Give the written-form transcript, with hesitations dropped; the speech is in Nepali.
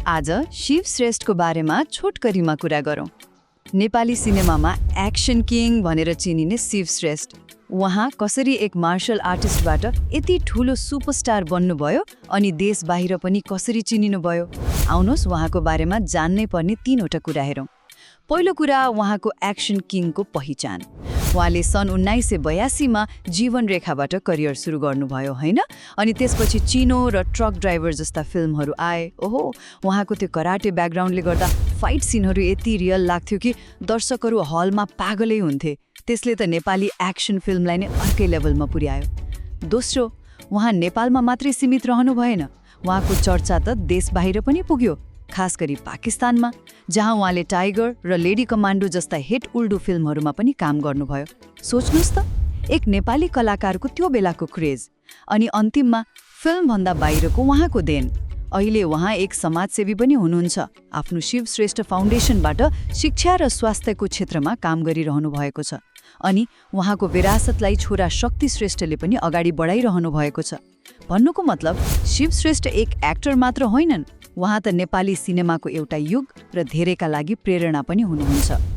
आज शिव श्रेष्ठको बारेमा छोटकरीमा कुरा गरौँ। नेपाली सिनेमामा एक्सन किङ भनेर चिनिने शिव श्रेष्ठ, उहाँ कसरी एक मार्शल आर्टिस्टबाट यति ठूलो सुपरस्टार बन्नुभयो अनि देश बाहिर पनि कसरी चिनिनुभयो, आउनुहोस् उहाँको बारेमा जान्नै पर्ने 3वटा कुरा हेरौँ। पहिलो कुरा, उहाँको एक्सन किङको पहिचान। उहाँले सन् 1982मा जीवन रेखाबाट करियर सुरु गर्नुभयो हैन, अनि त्यसपछि चिनो र ट्रक ड्राइभर जस्ता फिल्महरू आए। ओहो, उहाँको त्यो कराटे ब्याकग्राउन्डले गर्दा फाइट सिनहरू यति रियल लाग्थ्यो कि दर्शकहरू हलमा पागलै हुन्थे। त्यसले त नेपाली एक्सन फिल्मलाई नै अर्कै लेभलमा पुर्यायो। दोस्रो, उहाँ नेपालमा मात्रै सीमित रहनु भएन, उहाँको चर्चा त देश बाहिर पनि पुग्यो, खास गरी पाकिस्तानमा, जहाँ उहाँले टाइगर र लेडी कमान्डो जस्ता हिट उल्डु फिल्महरूमा पनि काम गर्नुभयो। सोच्नुहोस् त, एक नेपाली कलाकारको त्यो बेलाको क्रेज, अनि अन्तिममा फिल्मभन्दा बाहिरको उहाँको देन। अहिले उहाँ एक समाजसेवी पनि हुनुहुन्छ। आफ्नो शिव श्रेष्ठ फाउन्डेसनबाट शिक्षा र स्वास्थ्यको क्षेत्रमा काम गरिरहनु भएको छ, अनि उहाँको विरासतलाई छोरा शक्ति श्रेष्ठले पनि अगाडि बढाइरहनु भएको छ। भन्नुको मतलब, शिव श्रेष्ठ एक एक्टर मात्र होइनन्, उहाँ त नेपाली सिनेमाको एउटा युग र धेरैका लागि प्रेरणा पनि हुनुहुन्छ।